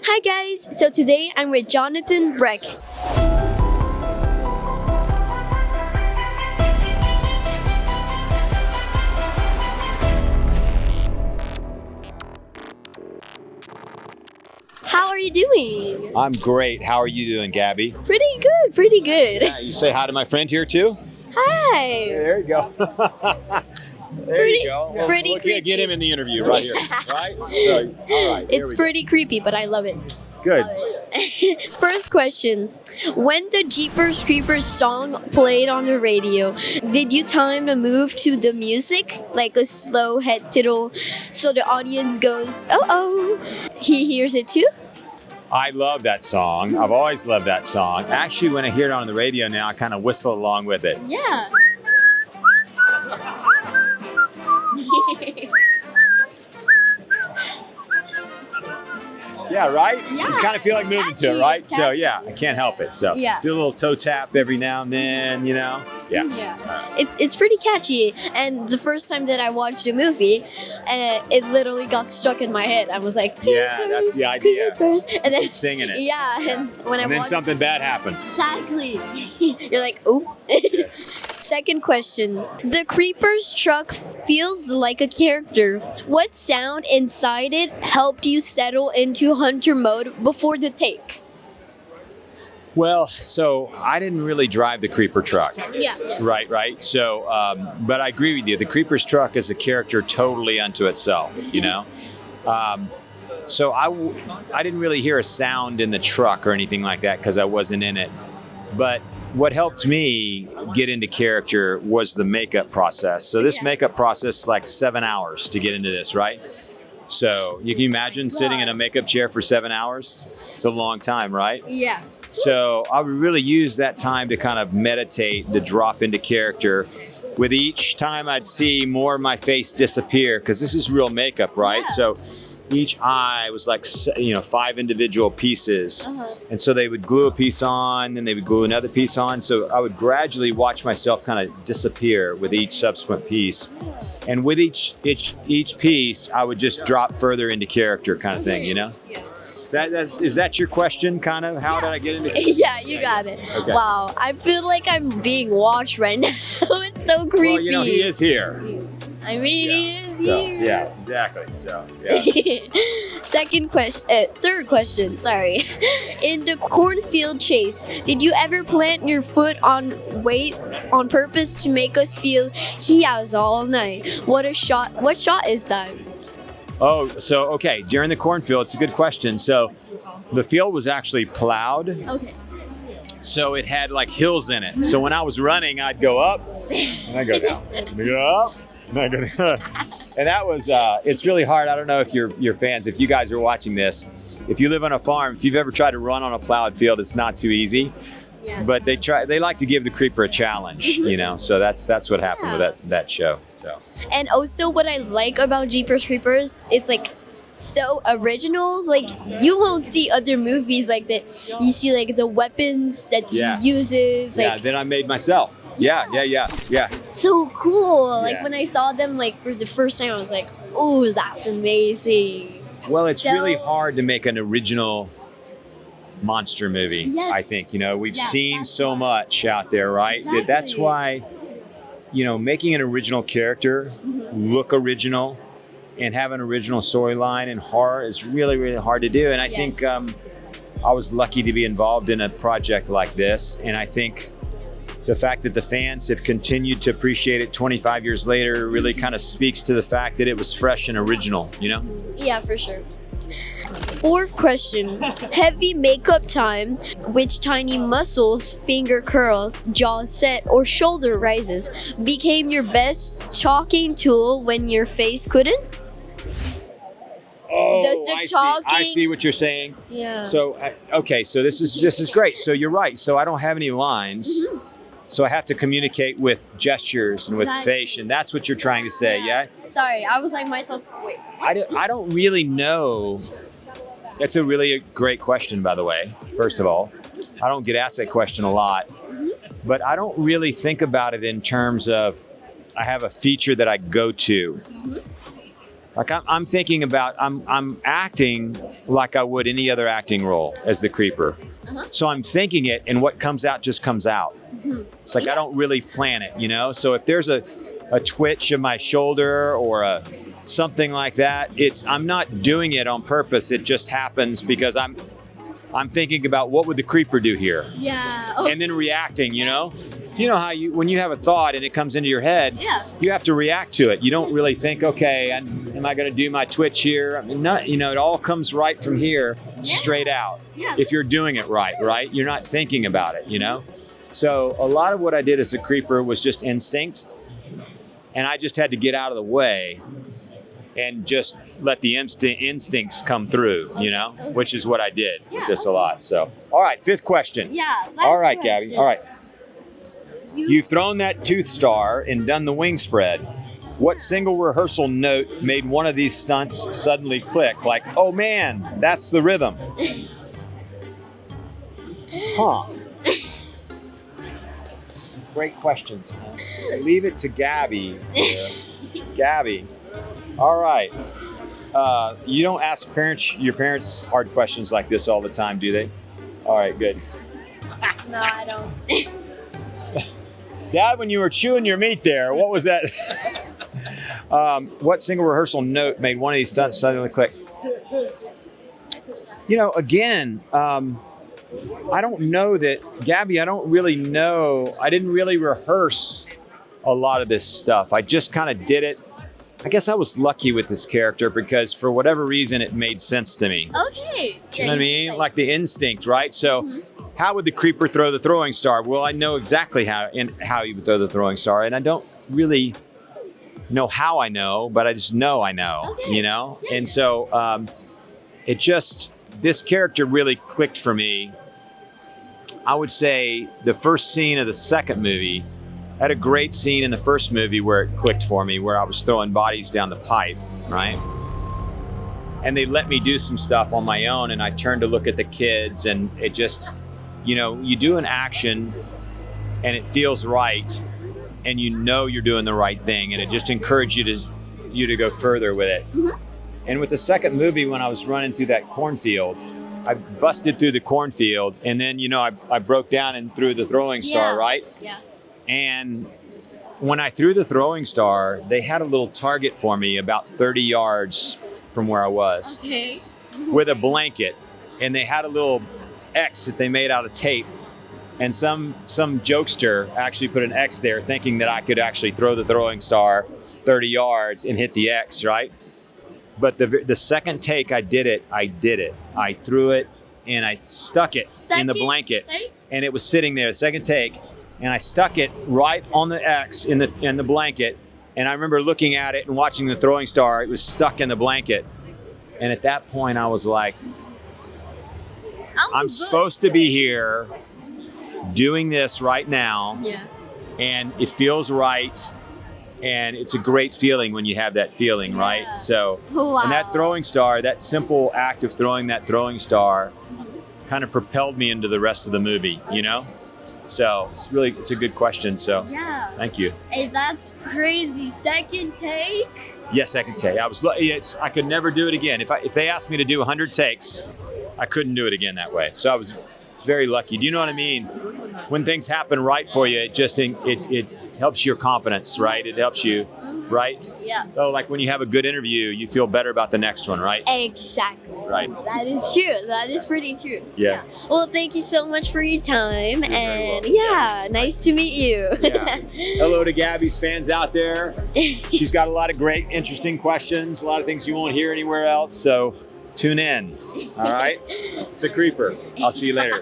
Hi guys, so today I'm with Jonathan Breck. How are you doing? I'm great. How are you doing, Gaby? Pretty good, pretty good. Yeah, you say hi to my friend here too? Hi. Yeah, there you go. There you go. Well, pretty we'll creepy. get him in the interview right here, right? So, all right. It's pretty creepy, but I love it. Good. First question. When the Jeepers Creepers song played on the radio, did you time the move to the music? Like a slow head tittle so the audience goes, oh, he hears it too? I love that song. I've always loved that song. Actually, when I hear it on the radio now, I kind of whistle along with it. Yeah. Yeah, right? Yeah, You kind of feel like moving it's to it, catchy, right? it's So, catchy. yeah, I can't help it. So, Yeah. do a little toe tap every now and then, you know? Yeah. Yeah, it's pretty catchy. And the first time that I watched the movie, it literally got stuck in my head. I was like, Yeah, that's the idea. Creepers. And then Keep singing it. yeah, and when I And then watched, something bad happens. exactly, you're like, oh. Second question: the Creeper's truck feels like a character. What sound inside it helped you settle into hunter mode before the take? Well, so I didn't really drive the creeper truck. Yeah. Right. So, but I agree with you. The creeper's truck is a character totally unto itself, you know? So I didn't really hear a sound in the truck or anything like that because I wasn't in it. But what helped me get into character was the makeup process. So this makeup process is like 7 hours to get into this, right? So you can imagine sitting in a makeup chair for 7 hours? It's a long time, right? Yeah. So I would really use that time to kind of meditate, to drop into character. With each time I'd see more of my face disappear, because this is real makeup, right? Yeah. So each eye was like, 5 individual pieces. And so they would glue a piece on, then they would glue another piece on. So I would gradually watch myself kind of disappear with each subsequent piece. And with each piece, I would just drop further into character kind of thing, you know? Yeah. Is that your question, kind of? How did I get into it? Yeah, you got it. Okay. Wow, I feel like I'm being watched right now. It's so creepy. Well, you know, he is here. I mean, he is So, here. yeah, exactly. So, yeah. Third question, sorry. In the cornfield chase, did you ever plant your foot on weight on purpose to make us feel he has all night? What shot is that? Oh, so, okay. During the cornfield, it's a good question. So the field was actually plowed. Okay. So it had like hills in it. So when I was running, I'd go up and I'd go down. And I'd go up and I'd go down. And that was, it's really hard. I don't know if you're fans, if you guys are watching this, if you live on a farm, if you've ever tried to run on a plowed field, it's not too easy. Yeah. But they like to give the creeper a challenge, you know. So that's what happened with that show. So. And also what I like about Jeepers Creepers, it's like so original. Like you won't see other movies like that. You see like the weapons that he uses. Yeah, Like then I made myself. Yeah. so cool. Like Yeah. when I saw them like for the first time, I was like, oh, that's amazing. Well, it's So- really hard to make an original monster movie. Yes. I think, you know, we've Yeah, seen that's so why. much out there, right? Exactly. That's why, you know, making an original character look original and have an original storyline in horror is really, really hard to do. And I think I was lucky to be involved in a project like this. And I think the fact that the fans have continued to appreciate it 25 years later really kind of speaks to the fact that it was fresh and original, you know? Yeah, for sure. Fourth question. Heavy makeup time. Which tiny muscles, finger curls, jaw set, or shoulder rises became your best talking tool when your face couldn't? Oh, Does the I talking- see what you're saying. Yeah. So, okay, so this is great. So you're right. So I don't have any lines. So I have to communicate with gestures and with face, and that's what you're trying to say, yeah? Sorry, I was like myself, wait. I don't really know. That's a really great question, by the way, first of all. I don't get asked that question a lot. But I don't really think about it in terms of I have a feature that I go to. Like I'm thinking about, I'm acting like I would any other acting role as the creeper. So I'm thinking it, and what comes out just comes out. It's like I don't really plan it, you know? So if there's a twitch of my shoulder or something like that, I'm not doing it on purpose. It just happens because I'm thinking about what would the creeper do here? Yeah. And then reacting, you know? You know how when you have a thought and it comes into your head, you have to react to it. You don't really think, okay, am I going to do my twitch here? I mean, not, you know, it all comes right from here, straight out. If you're doing it right? You're not thinking about it, you know? So a lot of what I did as a creeper was just instinct, and I just had to get out of the way and just let the instincts come through, you know, which is what I did with this a lot. So, all right, 5th question. All right, Gabby. All right. You've thrown that tooth star and done the wing spread. What single rehearsal note made one of these stunts suddenly click? Like, oh man, that's the rhythm. Huh. Great questions, man. I leave it to Gaby. Gabby. All right. You don't ask your parents hard questions like this all the time, do they? All right, good. No, I don't. Dad, when you were chewing your meat there, what was that? What single rehearsal note made one of these stunts suddenly click? You know, again, I don't know that, Gabby, I don't really know. I didn't really rehearse a lot of this stuff. I just kind of did it. I guess I was lucky with this character because for whatever reason, it made sense to me. Okay. Do you know what I mean? Like the instinct, right? So how would the creeper throw the throwing star? Well, I know exactly how he would throw the throwing star, and I don't really know how I know, but I just know I know, you know? And so this character really clicked for me. I would say the first scene of the second movie, I had a great scene in the first movie where it clicked for me, where I was throwing bodies down the pipe, right? And they let me do some stuff on my own, and I turned to look at the kids, and it just, you know, you do an action and it feels right, and you know you're doing the right thing, and it just encourages you to go further with it. And with the second movie, when I was running through that cornfield, I busted through the cornfield, and then, you know, I broke down and threw the throwing star, right? Yeah. And when I threw the throwing star, they had a little target for me about 30 yards from where I was with a blanket, and they had a little X that they made out of tape, and some jokester actually put an X there thinking that I could actually throw the throwing star 30 yards and hit the X, right? But the second take I did it. I threw it and I stuck it in the blanket, and it was sitting there. The second take, and I stuck it right on the X in the blanket. And I remember looking at it and watching the throwing star. It was stuck in the blanket, and at that point I was like, I'm supposed to be here doing this right now, and it feels right. And it's a great feeling when you have that feeling, right? So, and that throwing star, that simple act of throwing that throwing star kind of propelled me into the rest of the movie, you know? So it's a good question. So thank you. Hey, that's crazy. Second take? Yes, second take. I could never do it again. If they asked me to do 100 takes, I couldn't do it again that way. So I was very lucky. Do you know what I mean? When things happen right for you, it helps your confidence, right? It helps you, right? Yeah. So like when you have a good interview, you feel better about the next one, right? Exactly. Right. That is true. That is pretty true. Yeah. Well, thank you so much for your time, and nice to meet you. Yeah. Hello to Gabby's fans out there. She's got a lot of great, interesting questions, a lot of things you won't hear anywhere else. So tune in. All right. It's a creeper. I'll see you later.